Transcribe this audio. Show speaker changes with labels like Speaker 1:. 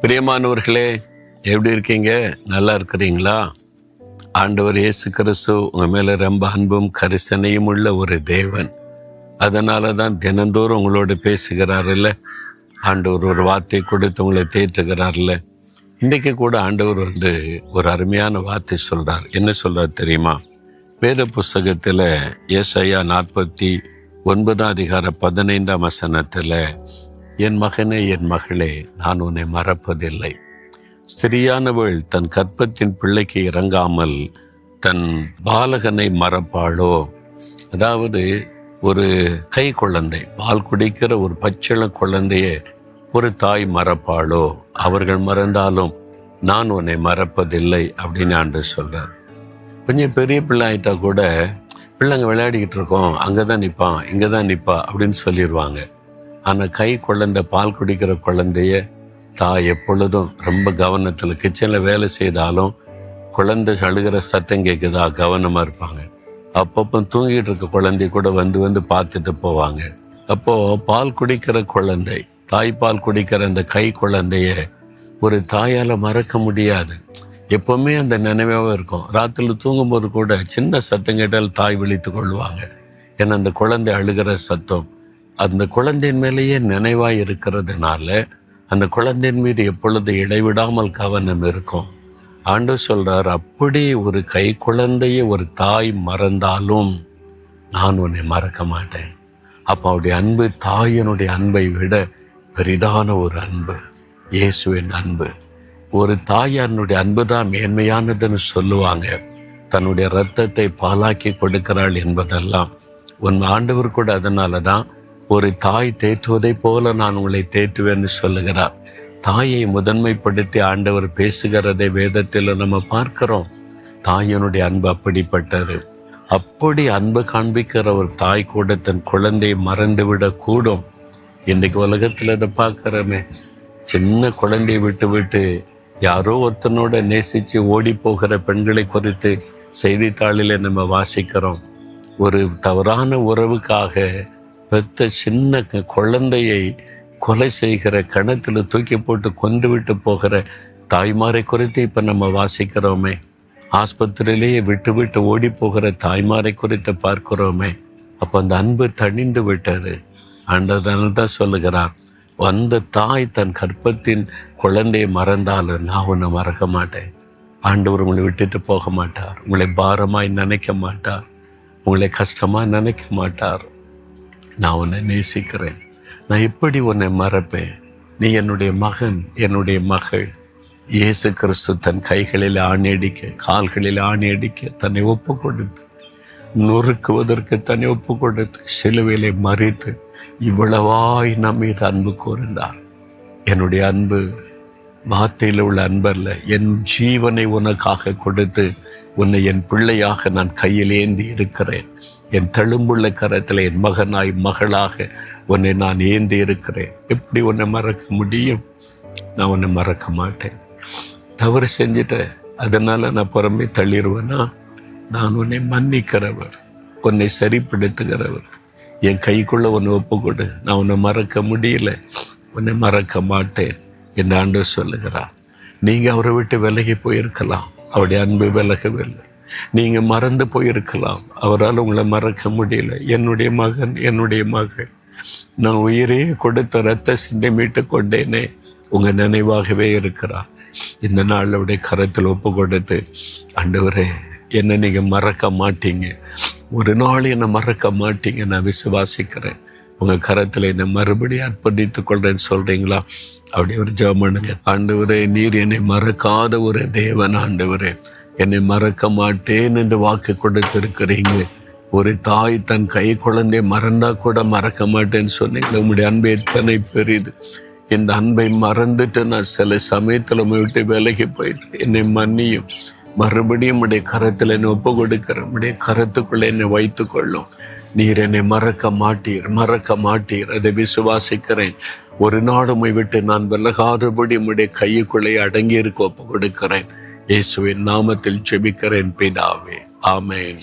Speaker 1: பிரியமானவர்களே, எப்படி இருக்கீங்க? நல்லா இருக்கிறீங்களா? ஆண்டவர் இயேசு கிறிஸ்து உங்கள் மேலே ரொம்ப அன்பும் கரிசனையும் உள்ள ஒரு தேவன். அதனால தான் தினந்தோறும் உங்களோடு பேசுகிறார்ல. ஆண்டவர் ஒரு வார்த்தை கொடுத்து உங்களை தேற்றுகிறார்ல. இன்றைக்கு கூட ஆண்டவர் ஒரு அருமையான வார்த்தை சொல்கிறார். என்ன சொல்கிறார் தெரியுமா? வேத புஸ்தகத்தில் ஏசாயா 49:15 என் மகனே, என் மகளே, நான் உன்னை மறப்பதில்லை. ஸ்திரியானவள் தன் கற்பத்தின் பிள்ளைக்கு இறங்காமல் தன் பாலகனை மறப்பாளோ? அதாவது ஒரு கை குழந்தை, பால் குடிக்கிற ஒரு பச்சிள குழந்தைய ஒரு தாய் மறப்பாளோ? அவர்கள் மறந்தாலும் நான் உன்னை மறப்பதில்லை அப்படின்னு ஆண்டவர் சொல்றார். கொஞ்சம் பெரிய பிள்ளை ஆயிட்டா கூட பிள்ளைங்க விளையாடிக்கிட்டு இருக்கோம், அங்கே தான் நிற்பான், இங்கே தான் நிற்பா அப்படின்னு சொல்லிடுவாங்க. ஆனால் கை குழந்தை, பால் குடிக்கிற குழந்தைய தாய் எப்பொழுதும் ரொம்ப கவனத்தில், கிச்சனில் வேலை செய்தாலும் குழந்தை அழுகிற சத்தம் கேட்குதா கவனமாக இருப்பாங்க. அப்பப்போ தூங்கிட்டு இருக்க குழந்தைய கூட வந்து பார்த்துட்டு போவாங்க. அப்போது பால் குடிக்கிற குழந்தை, தாய்ப்பால் குடிக்கிற அந்த கை குழந்தைய ஒரு தாயால் மறக்க முடியாது. எப்போவுமே அந்த நினைவாக இருக்கும். ராத்திரில் தூங்கும்போது கூட சின்ன சத்தம் கேட்டால் தாய் விழித்து கொள்வாங்க. ஏன்னா அந்த குழந்தை அழுகிற சத்தம் அந்த குழந்தையின் மேலேயே நினைவாய் இருக்கிறதுனால அந்த குழந்தையின் மீது எப்பொழுது இடைவிடாமல் கவனம் இருக்கும். ஆண்டவர் சொல்றார், அப்படி ஒரு கை குழந்தையை ஒரு தாய் மறந்தாலும் நான் உன்னை மறக்க மாட்டேன். அப்போ அவருடைய அன்பு தாயினுடைய அன்பை விட பெரிதான ஒரு அன்பு, இயேசுவின் அன்பு. ஒரு தாயாருடைய அன்பு தான் மேன்மையானதுன்னு சொல்லுவாங்க. தன்னுடைய இரத்தத்தை பாலாக்கி கொடுக்கிறாள் என்பதெல்லாம் உன் ஆண்டவர் கூட அதனால தான் ஒரு தாய் தேற்றுவதை போல நான் உங்களை தேற்றுவேன்னு சொல்லுகிறார். தாயை முதன்மைப்படுத்தி ஆண்டவர் பேசுகிறதை வேதத்தில் நம்ம பார்க்கிறோம். தாயினுடைய அன்பு அப்படிப்பட்டது. அப்படி அன்பு காண்பிக்கிற ஒரு தாய் கூட தன் குழந்தையை மறந்துவிடக் கூடும். இன்றைக்கு உலகத்தில் இதை பார்க்குறோமே. சின்ன குழந்தையை விட்டு யாரோ ஒருத்தனோட நேசித்து ஓடி போகிற பெண்களை குறித்து செய்தித்தாளில் நம்ம வாசிக்கிறோம். ஒரு தவறான உறவுக்காக பெற்ற சின்ன குழந்தையை கொலை செய்கிற, கிணத்துல தூக்கி போட்டு கொண்டு விட்டு போகிற தாய்மாரை குறித்து இப்போ நம்ம வாசிக்கிறோமே. ஆஸ்பத்திரியிலேயே விட்டு ஓடி போகிற தாய்மாரை குறித்து பார்க்கிறோமே. அப்போ அந்த அன்பு தணிந்து விட்டது. ஆண்டதான தான் சொல்லுகிறார், அந்த தாய் தன் கற்பத்தின் குழந்தையை மறந்தாலும் நான் உன்னை மறக்க மாட்டேன். ஆண்டவர் உங்களை விட்டுட்டு போக மாட்டார். உங்களை பாரமாய் நினைக்க மாட்டார். உங்களை கஷ்டமாக நினைக்க மாட்டார். நான் உன்னை நேசிக்கிறேன். நான் எப்படி உன்னை மறப்பேன்? நீ என்னுடைய மகன், என்னுடைய மகள். இயேசு கிறிஸ்து தன் கைகளில் ஆணியடிக்க, கால்களில் ஆணியடிக்க தன்னை ஒப்பு கொடுத்து, நொறுக்குவதற்கு தன்னை ஒப்பு கொடுத்து, சிலுவையிலே மறித்து இவ்வளவாய் நம் மீது அன்பு கூர்ந்தார். என்னுடைய அன்பு வார்த்தையில் உள்ள அன்பல்ல, என் ஜீவனை உனக்காக கொடுத்து உன்னை என் பிள்ளையாக நான் கையில் ஏந்தி இருக்கிறேன். என் தழும்புள்ள கரத்தில் என் மகனாய் மகளாக உன்னை நான் ஏந்தி இருக்கிறேன். எப்படி உன்னை மறக்க முடியும்? நான் உன்னை மறக்க மாட்டேன். தவறு செஞ்சிட்டேன், அதனால் நான் புறமே தள்ளிடுவேன்னா? நான் உன்னை மன்னிக்கிறவர், உன்னை சரிப்படுத்துகிறவர். என் கைக்குள்ளே உன்னை ஒப்புக்கொடு. நான் உன்னை மறக்க முடியல, உன்னை மறக்க மாட்டேன் என்று ஆண்டவர் சொல்லுகிறார். நீங்கள் அவரை விட்டு விலகி போயிருக்கலாம், அவருடைய அன்பு விலகவில்லை. நீங்கள் மறந்து போயிருக்கலாம், அவரால் உங்களை மறக்க முடியல. என்னுடைய மகன், என்னுடைய மகள், நான் உயிரே கொடுத்த ரத்த சிந்தை மீட்டு கொண்டேனே, உங்கள் நினைவாகவே இருக்கிறார். இந்த நாள் அவருடைய கரத்தில் ஒப்பு கொடுத்து, ஆண்டவரே என்னை நீங்கள் மறக்க மாட்டீங்க, ஒரு நாள் என்னை மறக்க மாட்டீங்க, நான் விசுவாசிக்கிறேன். உங்கள் கரத்தில் என்னை மறுபடியும் அர்ப்பணித்துக் கொள்றேன்னு சொல்கிறீங்களா? அப்படி ஒரு ஜெபம் பண்ணுங்க. ஆண்டவரே, நீர் என்னை மறக்காத ஒரு தேவன். ஆண்டவரே, என்னை மறக்க மாட்டேன் என்று வாக்கு கொடுத்திருக்கிறீங்க. ஒரு தாய் தன் கை குழந்தையை மறந்தா கூட மறக்க மாட்டேன்னு சொன்னீங்க. உங்களுடைய அன்பு எத்தனை பெரிது. இந்த அன்பை மறந்துட்டு நான் சில சமயத்தில் விட்டு விலகி போயிட்டு என்னை மன்னியும். மறுபடியும் உடைய கரத்தில் என்னை ஒப்பு கொடுக்கிற, உடைய கரத்துக்குள்ளே என்னை வைத்து கொள்ளும். நீர் என்னை மறக்க மாட்டீர், அதை விசுவாசிக்கிறேன். ஒரு நாளுமை விட்டு நான் விலகாதபடி உடைய கையுக்குள்ளே அடங்கி இருக்க ஒப்பு கொடுக்கிறேன். இயேசுவின் நாமத்தில் ஜெபிக்கிறேன் பிதாவே, ஆமென்.